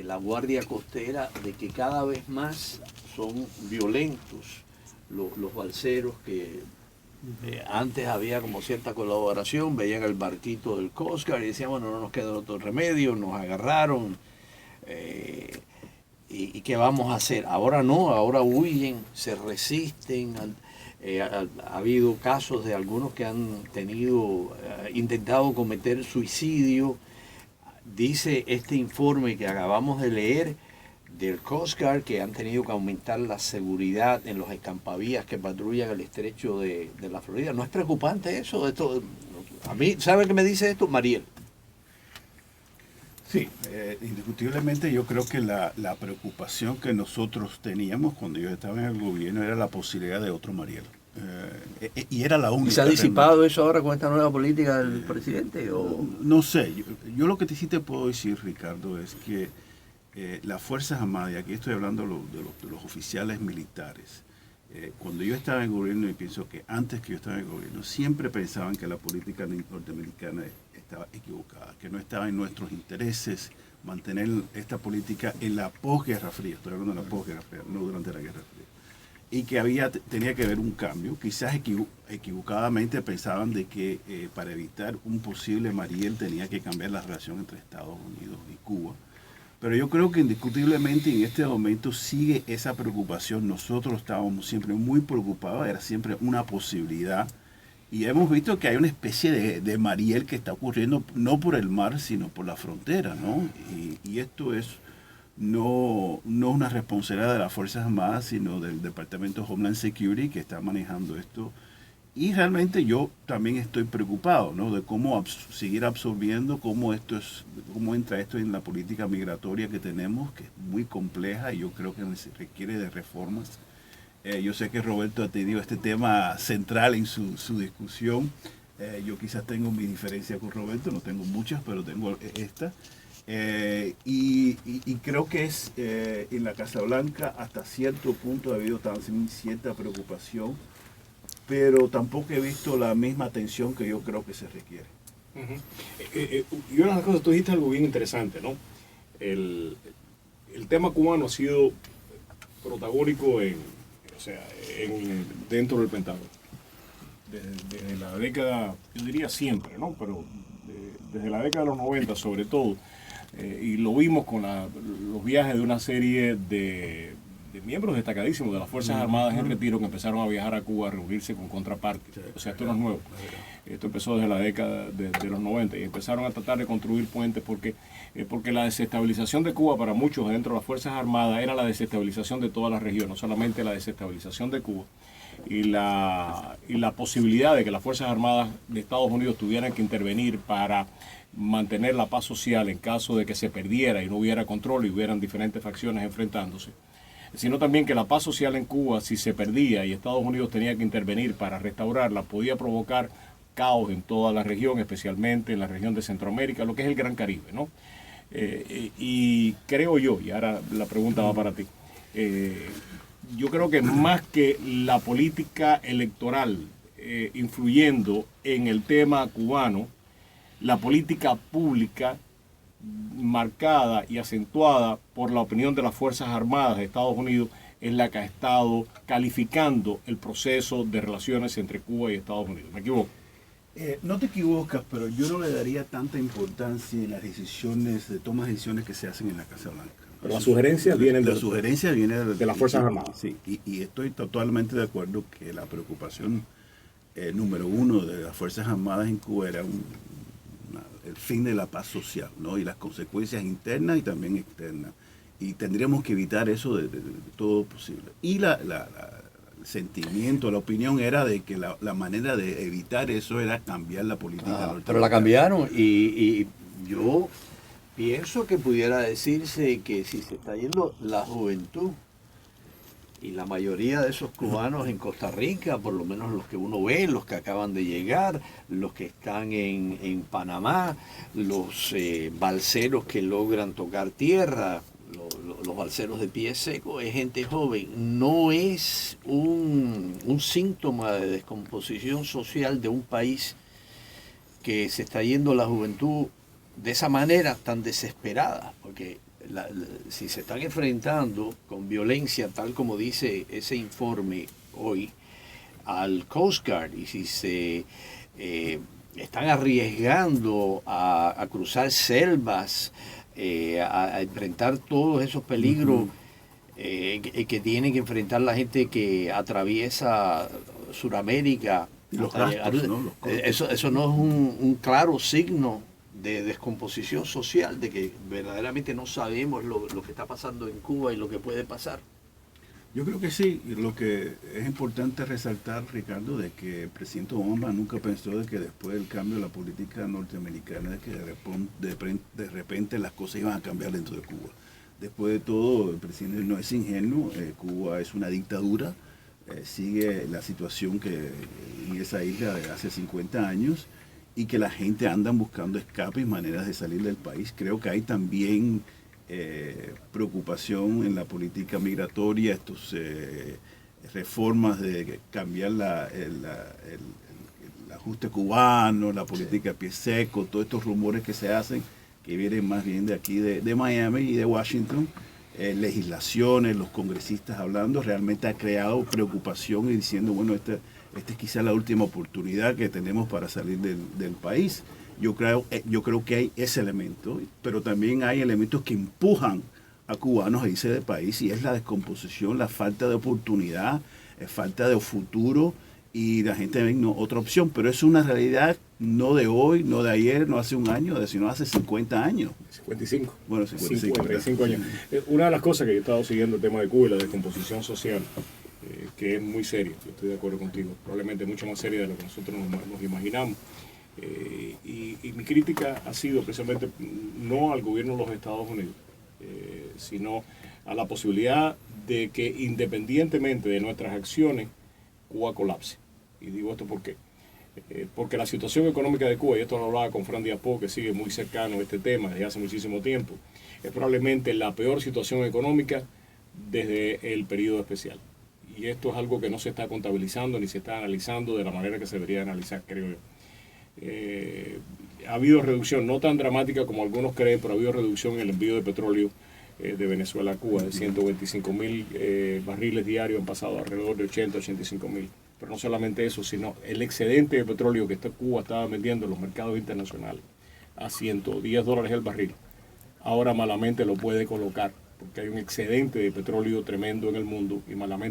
la Guardia Costera de que cada vez más son violentos los balseros que antes había como cierta colaboración, veían el barquito del Coast Guard y decían, bueno, no nos queda otro remedio, nos agarraron, y ¿qué vamos a hacer? Ahora no, ahora huyen, se resisten. Ha habido casos de algunos que han intentado cometer suicidio. Dice este informe que acabamos de leer del Coast Guard que han tenido que aumentar la seguridad en los escampavías que patrullan el estrecho de la Florida. ¿No es preocupante eso? A mí, ¿sabe qué me dice esto? Mariel. Sí, indiscutiblemente yo creo que la preocupación que nosotros teníamos cuando yo estaba en el gobierno era la posibilidad de otro Mariel. Y era la única. ¿Y se ha disipado eso ahora con esta nueva política del presidente? ¿O? No sé, yo lo que sí te puedo decir, Ricardo, es que las Fuerzas Armadas, y aquí estoy hablando de los oficiales militares, cuando yo estaba en el gobierno, y pienso que antes que yo estaba en el gobierno, siempre pensaban que la política norteamericana estaba equivocada, que no estaba en nuestros intereses mantener esta política en la posguerra fría, estoy hablando de la posguerra fría, no durante la Guerra Fría, y que tenía que haber un cambio. Quizás equivocadamente pensaban de que para evitar un posible Mariel tenía que cambiar la relación entre Estados Unidos y Cuba. Pero yo creo que indiscutiblemente en este momento sigue esa preocupación. Nosotros estábamos siempre muy preocupados, era siempre una posibilidad. Y hemos visto que hay una especie de Mariel que está ocurriendo no por el mar, sino por la frontera, ¿no? Y esto es no una responsabilidad de las Fuerzas Armadas, sino del Departamento de Homeland Security que está manejando esto. Y realmente yo también estoy preocupado, ¿no? De cómo seguir absorbiendo, cómo entra esto en la política migratoria que tenemos, que es muy compleja y yo creo que requiere de reformas. Yo sé que Roberto ha tenido este tema central en su discusión. Yo quizás tengo mi diferencia con Roberto, no tengo muchas, pero tengo esta. Y creo que en la Casa Blanca hasta cierto punto ha habido también cierta preocupación, pero tampoco he visto la misma atención que yo creo que se requiere. Y una de las cosas, tú dijiste algo bien interesante, ¿no? El tema cubano ha sido protagónico dentro del Pentágono. Desde la década, yo diría siempre, ¿no? Pero desde la década de los 90 sobre todo, y lo vimos con los viajes de una serie de miembros destacadísimos de las Fuerzas Armadas en retiro que empezaron a viajar a Cuba a reunirse con contrapartes. O sea, esto no es nuevo. Esto empezó desde la década de los 90 y empezaron a tratar de construir puentes porque la desestabilización de Cuba para muchos dentro de las Fuerzas Armadas era la desestabilización de toda la región, no solamente la desestabilización de Cuba y la posibilidad de que las Fuerzas Armadas de Estados Unidos tuvieran que intervenir para mantener la paz social en caso de que se perdiera y no hubiera control y hubieran diferentes facciones enfrentándose, sino también que la paz social en Cuba, si se perdía y Estados Unidos tenía que intervenir para restaurarla, podía provocar caos en toda la región, especialmente en la región de Centroamérica, lo que es el Gran Caribe, ¿no? Y creo yo, y ahora la pregunta va para ti, yo creo que más que la política electoral influyendo en el tema cubano, la política pública marcada y acentuada por la opinión de las Fuerzas Armadas de Estados Unidos es la que ha estado calificando el proceso de relaciones entre Cuba y Estados Unidos. ¿Me equivoco? No te equivocas, pero yo no le daría tanta importancia en las tomas de decisiones que se hacen en la Casa Blanca. Pero las sugerencias vienen de las Fuerzas Armadas. Sí, y estoy totalmente de acuerdo que la preocupación número uno de las Fuerzas Armadas en Cuba era el fin de la paz social, ¿no? Y las consecuencias internas y también externas. Y tendríamos que evitar eso de todo posible. Y el sentimiento, la opinión era de que la manera de evitar eso era cambiar la política norteamericana. Pero la cambiaron y yo pienso que pudiera decirse que si se está yendo la juventud y la mayoría de esos cubanos en Costa Rica, por lo menos los que uno ve, los que acaban de llegar, los que están en Panamá, los balseros que logran tocar tierra, los balseros de pie seco, es gente joven. No es un síntoma de descomposición social de un país que se está yendo la juventud de esa manera tan desesperada, porque si se están enfrentando con violencia, tal como dice ese informe hoy, al Coast Guard, y si se están arriesgando a cruzar selvas, a enfrentar todos esos peligros que tiene que enfrentar la gente que atraviesa Sudamérica. Y los gastos, ¿no? Eso no es un claro signo de descomposición social, de que verdaderamente no sabemos lo que está pasando en Cuba y lo que puede pasar. Yo creo que sí. Lo que es importante resaltar, Ricardo, de que el presidente Obama nunca pensó de que después del cambio de la política norteamericana, de que de repente las cosas iban a cambiar dentro de Cuba. Después de todo, el presidente no es ingenuo. Cuba es una dictadura, sigue la situación que en esa isla de hace 50 años, y que la gente anda buscando escapes y maneras de salir del país. Creo que hay también preocupación en la política migratoria, estos reformas de cambiar el ajuste cubano, la política pie seco, todos estos rumores que se hacen, que vienen más bien de aquí, de Miami y de Washington, legislaciones, los congresistas hablando, realmente ha creado preocupación y diciendo, bueno, esta es quizá la última oportunidad que tenemos para salir del país. Yo creo que hay ese elemento, pero también hay elementos que empujan a cubanos a irse del país, y es la descomposición, la falta de oportunidad, falta de futuro, y la gente ve otra opción. Pero es una realidad no de hoy, no de ayer, no hace un año, sino hace 50 años. 55. Bueno, 55 años. Una de las cosas que yo he estado siguiendo el tema de Cuba y la descomposición social, que es muy seria, yo estoy de acuerdo contigo, probablemente mucho más seria de lo que nosotros nos imaginamos. Y mi crítica ha sido precisamente no al gobierno de los Estados Unidos, sino a la posibilidad de que independientemente de nuestras acciones, Cuba colapse. Y digo esto porque la situación económica de Cuba, y esto lo hablaba con Fran Diapó, que sigue muy cercano a este tema desde hace muchísimo tiempo, es probablemente la peor situación económica desde el periodo especial. Y esto es algo que no se está contabilizando ni se está analizando de la manera que se debería analizar, creo yo. Ha habido reducción, no tan dramática como algunos creen, pero ha habido reducción en el envío de petróleo de Venezuela a Cuba, de 125.000 barriles diarios, han pasado alrededor de 85.000. Pero no solamente eso, sino el excedente de petróleo que Cuba estaba vendiendo en los mercados internacionales a $110 el barril. Ahora malamente lo puede colocar, porque hay un excedente de petróleo tremendo en el mundo, y malamente